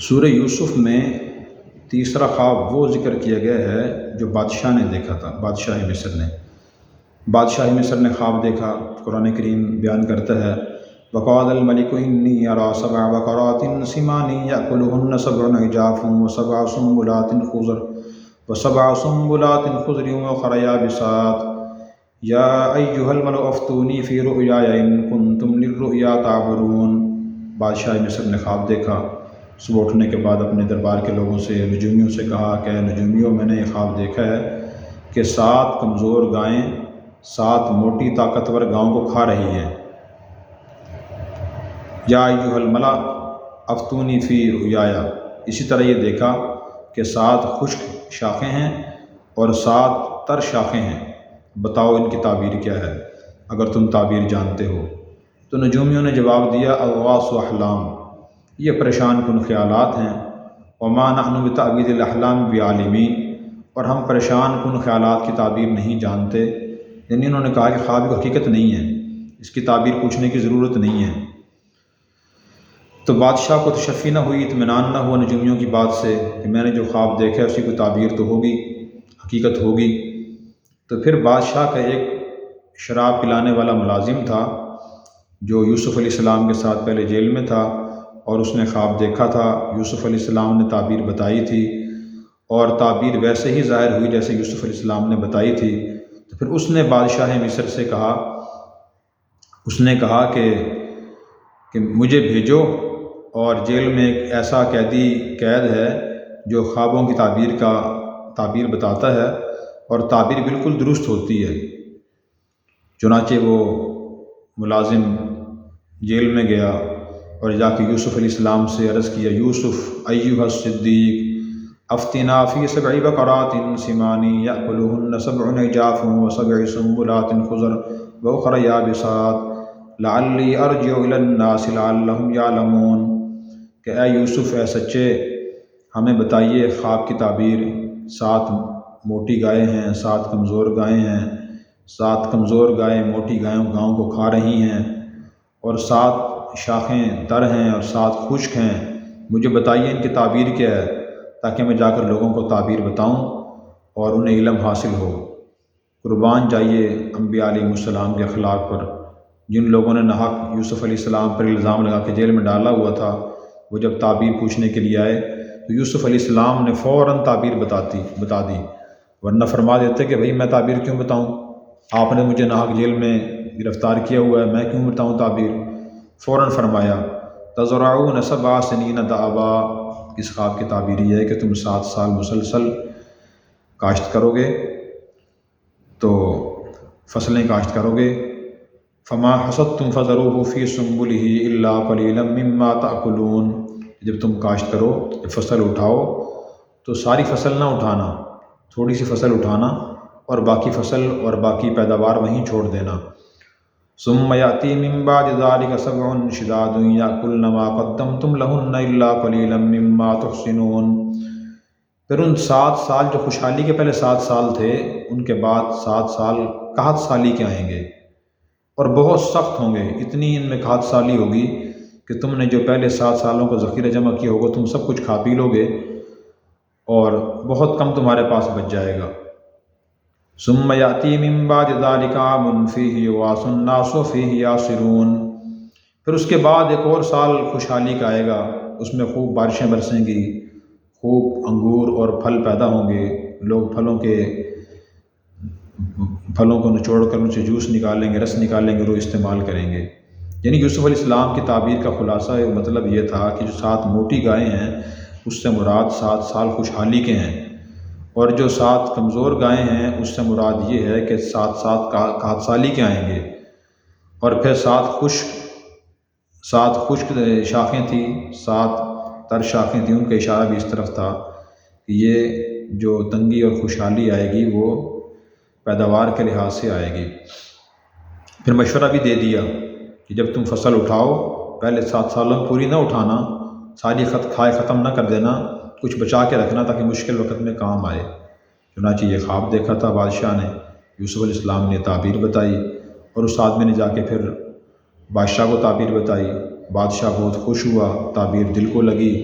سورہ یوسف میں تیسرا خواب وہ ذکر کیا گیا ہے جو بادشاہ نے دیکھا تھا۔ بادشاہ مصر نے خواب دیکھا۔ قرآن کریم بیان کرتا ہے وقال الملك انی ارى سبع بقرات سمان یأکلهن سبع عجاف وسبع سنبلات خضر وأخر یابسات یا ایھا الملأ افتونی فی رؤیای ان کنتم للرؤیا تعبرون۔ بادشاہ مصر نے خواب دیکھا۔ صبح اٹھنے کے بعد اپنے دربار کے لوگوں سے، نجومیوں سے کہا کہ نجومیوں، میں نے یہ خواب دیکھا ہے کہ 7 کمزور گائیں 7 موٹی طاقتور گاؤں کو کھا رہی ہیں۔ یا ایھا الملأ افتونی فی رؤیایا۔ اسی طرح یہ دیکھا کہ 7 خشک شاخیں ہیں اور 7 تر شاخیں ہیں، بتاؤ ان کی تعبیر کیا ہے اگر تم تعبیر جانتے ہو۔ تو نجومیوں نے جواب دیا اضغاث احلام، یہ پریشان کن خیالات ہیں، وما نحن بتأویل الاحلام بعالمین، اور ہم پریشان کن خیالات کی تعبیر نہیں جانتے۔ یعنی انہوں نے کہا کہ خواب کی حقیقت نہیں ہے، اس کی تعبیر پوچھنے کی ضرورت نہیں ہے۔ تو بادشاہ کو تشفی نہ ہوئی، اطمینان نہ ہوا نجومیوں کی بات سے کہ میں نے جو خواب دیکھا ہے اسی کو تعبیر تو ہوگی، حقیقت ہوگی۔ تو پھر بادشاہ کا ایک شراب پلانے والا ملازم تھا جو یوسف علیہ السلام کے ساتھ پہلے جیل میں تھا، اور اس نے خواب دیکھا تھا۔ یوسف علیہ السلام نے تعبیر بتائی تھی، اور تعبیر ویسے ہی ظاہر ہوئی جیسے یوسف علیہ السلام نے بتائی تھی۔ تو پھر اس نے بادشاہ مصر سے کہا، اس نے کہا کہ مجھے بھیجو، اور جیل میں ایک ایسا قید ہے جو خوابوں کی تعبیر بتاتا ہے، اور تعبیر بالکل درست ہوتی ہے۔ چنانچہ وہ ملازم جیل میں گیا اور جا کے یوسف علیہ السلام سے عرض کیا یوسف ایھا الصدیق افتنا فی 7 بقرات سمان یأکلهن 7 عجاف و7 سنبلات خضر وأخر یابسات لعلی ارجع الی الناس لعلهم یعلمون، کہ اے یوسف، اے سچے، ہمیں بتائیے خواب کی تعبیر۔ 7 موٹی گائیں ہیں، 7 کمزور گائیں ہیں، 7 کمزور گائیں موٹی گاؤں کو کھا رہی ہیں، اور 7 شاخیں تر ہیں اور 7 خشک ہیں۔ مجھے بتائیے ان کی تعبیر کیا ہے تاکہ میں جا کر لوگوں کو تعبیر بتاؤں اور انہیں علم حاصل ہو۔ قربان جائیے انبیاء علیہ السلام کے اخلاق پر۔ جن لوگوں نے ناحق یوسف علیہ السلام پر الزام لگا کے جیل میں ڈالا ہوا تھا، وہ جب تعبیر پوچھنے کے لیے آئے تو یوسف علیہ السلام نے فوراً تعبیر بتا دی، ورنہ فرما دیتے کہ بھئی میں تعبیر کیوں بتاؤں، آپ نے مجھے ناحق جیل میں گرفتار کیا ہوا ہے، میں کیوں بتاؤں تعبیر۔ فوراً فرمایا تزرعون 7 سنین دأبا، اس خواب کی تعبیر یہ ہے کہ تم 7 سال مسلسل کاشت کرو گے، تو فصلیں کاشت کرو گے۔ فما حصدتم فذروه في سنبله الا قليلا مما تأكلون، جب تم کاشت کرو، جب فصل اٹھاؤ تو ساری فصل نہ اٹھانا، تھوڑی سی فصل اٹھانا اور باقی فصل اور باقی پیداوار وہیں چھوڑ دینا۔ ثم یأتی من بعد ذلك 7 شداد یأکلن ما قدمتم لهن الا قلیلا مما تحصنون، پھر ان 7 سال جو خوشحالی کے پہلے 7 سال تھے، ان کے بعد 7 سال قحط سالی کے آئیں گے، اور بہت سخت ہوں گے۔ اتنی ان میں قحط سالی ہوگی کہ تم نے جو پہلے 7 سالوں کا ذخیرہ جمع کیا ہوگا تم سب کچھ کھا پی لو گے، اور بہت کم تمہارے پاس بچ جائے گا۔ ثم یأتی من بعد ذلك عام فیہ یغاث الناس وفیہ یعصرون، پھر اس کے بعد ایک اور سال خوشحالی کا آئے گا، اس میں خوب بارشیں برسیں گی، خوب انگور اور پھل پیدا ہوں گے، لوگ پھلوں کو نچوڑ کر ان سے جوس نکالیں گے، رس نکالیں گے، وہ استعمال کریں گے۔ یعنی یوسف علیہ السلام کی تعبیر کا خلاصہ مطلب یہ تھا کہ جو 7 موٹی گائیں ہیں اس سے مراد 7 سال خوشحالی کے ہیں، اور جو 7 کمزور گائیں ہیں اس سے مراد یہ ہے کہ 7 قحط سالی کے آئیں گے۔ اور پھر 7 خشک شاخیں تھیں، 7 تر شاخیں تھیں، ان کا اشارہ بھی اس طرف تھا کہ یہ جو تنگی اور خوشحالی آئے گی وہ پیداوار کے لحاظ سے آئے گی۔ پھر مشورہ بھی دے دیا کہ جب تم فصل اٹھاؤ پہلے 7 سالوں میں پوری نہ اٹھانا، ساری کھائے ختم نہ کر دینا، کچھ بچا کے رکھنا تاکہ مشکل وقت میں کام آئے۔ چنانچہ یہ خواب دیکھا تھا بادشاہ نے، یوسف علیہ السلام نے تعبیر بتائی، اور اس آدمی نے جا کے پھر بادشاہ کو تعبیر بتائی۔ بادشاہ بہت خوش ہوا، تعبیر دل کو لگی،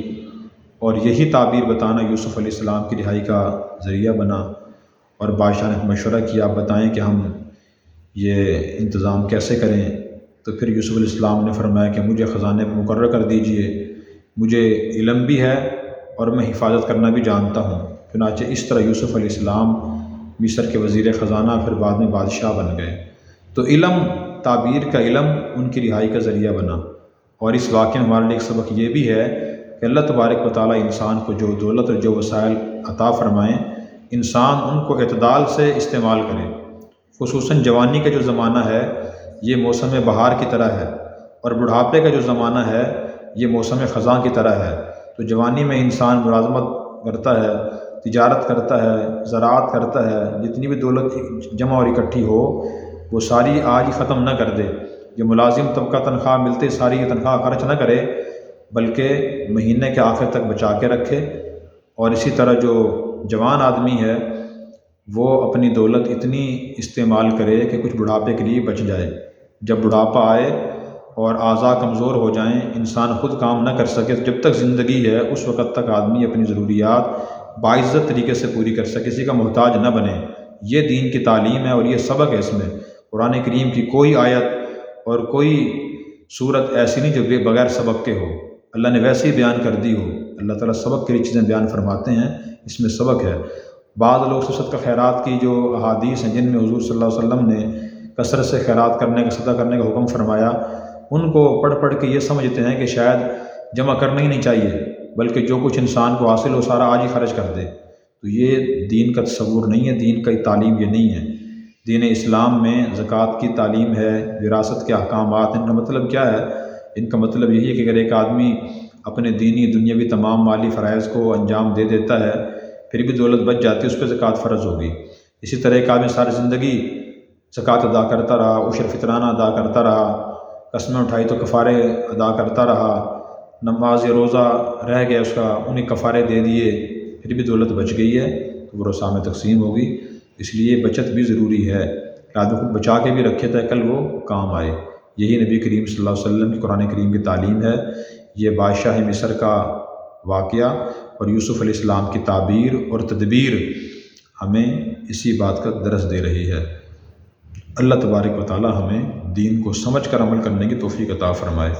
اور یہی تعبیر بتانا یوسف علیہ السلام کی رہائی کا ذریعہ بنا، اور بادشاہ نے مشورہ کیا آپ بتائیں کہ ہم یہ انتظام کیسے کریں۔ تو پھر یوسف علیہ السلام نے فرمایا کہ مجھے خزانے پہ مقرر کر دیجئے، مجھے علم بھی ہے اور میں حفاظت کرنا بھی جانتا ہوں۔ چنانچہ اس طرح یوسف علیہ السلام مصر کے وزیر خزانہ، پھر بعد میں بادشاہ بن گئے۔ تو علم، تعبیر کا علم ان کی رہائی کا ذریعہ بنا۔ اور اس واقعے میں ہمارے لیے ایک سبق یہ بھی ہے کہ اللہ تبارک و تعالیٰ انسان کو جو دولت اور جو وسائل عطا فرمائیں، انسان ان کو اعتدال سے استعمال کرے۔ خصوصاً جوانی کا جو زمانہ ہے یہ موسم بہار کی طرح ہے، اور بڑھاپے کا جو زمانہ ہے یہ موسم خزاں کی طرح ہے۔ تو جوانی میں انسان ملازمت کرتا ہے، تجارت کرتا ہے، زراعت کرتا ہے، جتنی بھی دولت جمع اور اکٹھی ہو وہ ساری آج ہی ختم نہ کر دے۔ جو ملازم طبقہ تنخواہ ملتے ساری یہ تنخواہ خرچ نہ کرے، بلکہ مہینے کے آخر تک بچا کے رکھے۔ اور اسی طرح جو جوان آدمی ہے وہ اپنی دولت اتنی استعمال کرے کہ کچھ بڑھاپے کے لیے بچ جائے۔ جب بڑھاپا آئے اور اعضاء کمزور ہو جائیں، انسان خود کام نہ کر سکے، جب تک زندگی ہے اس وقت تک آدمی اپنی ضروریات باعزت طریقے سے پوری کر سکے، کسی کا محتاج نہ بنے۔ یہ دین کی تعلیم ہے اور یہ سبق ہے اس میں۔ قرآن کریم کی کوئی آیت اور کوئی صورت ایسی نہیں جو بغیر سبق کے ہو، اللہ نے ویسے ہی بیان کر دی ہو۔ اللہ تعالیٰ سبق کے لیے چیزیں بیان فرماتے ہیں، اس میں سبق ہے۔ بعض لوگ صدقہ خیرات کی جو احادیث ہیں جن میں حضور صلی اللہ علیہ وسلم نے کثرت سے خیرات کرنے کا، صدقہ کرنے کا حکم فرمایا، ان کو پڑھ کے یہ سمجھتے ہیں کہ شاید جمع کرنا ہی نہیں چاہیے، بلکہ جو کچھ انسان کو حاصل ہو سارا آج ہی خرچ کر دے۔ تو یہ دین کا تصور نہیں ہے، دین کا تعلیم یہ نہیں ہے۔ دین اسلام میں زکوٰۃ کی تعلیم ہے، وراثت کے احکامات۔ ان کا مطلب کیا ہے؟ ان کا مطلب یہی ہے کہ اگر ایک آدمی اپنے دینی دنیاوی تمام مالی فرائض کو انجام دے دیتا ہے، پھر بھی دولت بچ جاتی ہے، اس پہ زکوٰۃ فرض ہوگی۔ اسی طرح ایک آدمی ساری زندگی زکوٰۃ ادا کرتا رہا، عشر فطرانہ ادا کرتا رہا، قسمیں اٹھائی تو کفارے ادا کرتا رہا، نماز روزہ رہ گیا اس کا، انہیں کفارے دے دیے، پھر بھی دولت بچ گئی ہے تو وہ رسا میں تقسیم ہوگی۔ اس لیے بچت بھی ضروری ہے کہ آدمی کو بچا کے بھی رکھے تاکہ کل وہ کام آئے۔ یہی نبی کریم صلی اللہ علیہ وسلم کی قرآن کریم کی تعلیم ہے۔ یہ بادشاہ مصر کا واقعہ اور یوسف علیہ السلام کی تعبیر اور تدبیر ہمیں اسی بات کا درس دے رہی ہے۔ اللہ تبارک و تعالی ہمیں دین کو سمجھ کر عمل کرنے کی توفیق عطا فرمائے۔